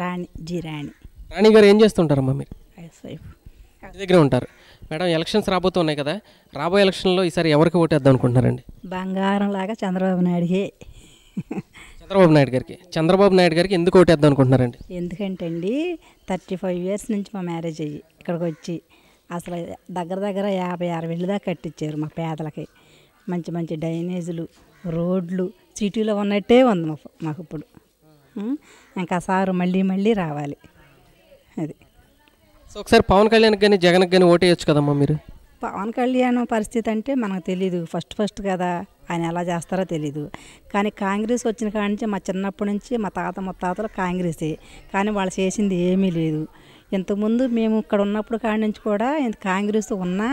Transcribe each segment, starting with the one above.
రాణి. రాణి గారు ఏం చేస్తుంటారమ్మా మీరు? House wife. ఇంటి దగ్గరే ఉంటారు. మేడం, ఎలక్షన్స్ రాబోతున్నాయి కదా, రాబోయే ఎలక్షన్లో ఈసారి ఎవరికి ఓటేద్దాం అనుకుంటున్నారండి? బంగారం లాగా చంద్రబాబు నాయుడుకే. చంద్రబాబు నాయుడు గారికి ఎందుకు ఓటేద్దాం అనుకుంటున్నారండి? ఎందుకంటే అండి 35 years నుంచి మా మ్యారేజ్ అయ్యి ఇక్కడికి వచ్చి అసలు దగ్గర 56 ఇళ్ళు దాకా కట్టించారు మా పేదలకి. మంచి మంచి డ్రైనేజీలు, రోడ్లు సిటీలో ఉన్నట్టే ఉంది మాకు ఇప్పుడు. ఇంకా సారు మళ్ళీ రావాలి. అది. సో ఒకసారి పవన్ కళ్యాణ్కి కానీ జగన్కి కానీ ఓటేయచ్చు కదమ్మా మీరు? పవన్ కళ్యాణ్ పరిస్థితి అంటే మనకు తెలీదు. ఫస్ట్ కదా ఆయన ఎలా చేస్తారో తెలీదు. కానీ కాంగ్రెస్ వచ్చిన కాడి నుంచి మా చిన్నప్పటి నుంచి మా తాత ముత్తాతలు కాంగ్రెసే. కానీ వాళ్ళు చేసింది ఏమీ లేదు. ఇంతకుముందు మేము ఇక్కడ ఉన్నప్పుడు కాడి నుంచి కూడా కాంగ్రెస్ ఉన్నా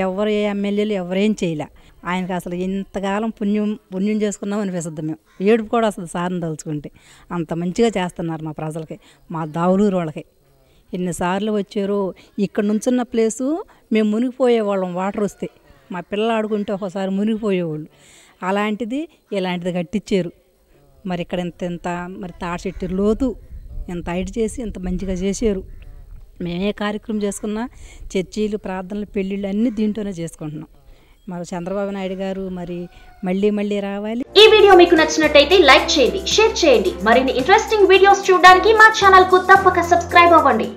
ఎవరు ఏ ఎమ్మెల్యేలు ఎవరేం చేయలే. ఆయనకు అసలు ఇంతకాలం పుణ్యం చేసుకున్నాం అనిపిస్తుంది. మేము ఏడుపు కూడా అసలు సార్ని తలుచుకుంటే అంత మంచిగా చేస్తున్నారు మా ప్రజలకి, మా దావులూరు వాళ్ళకి. ఎన్నిసార్లు వచ్చారో. ఇక్కడ నుంచున్న ప్లేసు మేము మునిగిపోయేవాళ్ళం వాటర్ వస్తే. మా పిల్లలు ఆడుకుంటే ఒకసారి మునిగిపోయేవాళ్ళు. అలాంటిది ఇలాంటిది కట్టించారు. మరి ఇక్కడ ఇంత మరి తాటి చెట్టు లోతు ఇంత హైట్ చేసి ఇంత మంచిగా చేశారు. మేమే కార్యక్రమం చేసుకున్నా చర్చీలు, ప్రార్థనలు, పెళ్ళిళ్ళు అన్నీ దీంట్లోనే చేసుకుంటున్నాం. మరి చంద్రబాబు నాయుడు గారు మరి మళ్ళీ రావాలి. ఈ వీడియో మీకు నచ్చినట్టయితే లైక్ చేయండి, షేర్ చేయండి. మరిన్ని ఇంట్రెస్టింగ్ వీడియోస్ చూడడానికి మా ఛానల్ కు తప్పక సబ్స్క్రైబ్ అవ్వండి.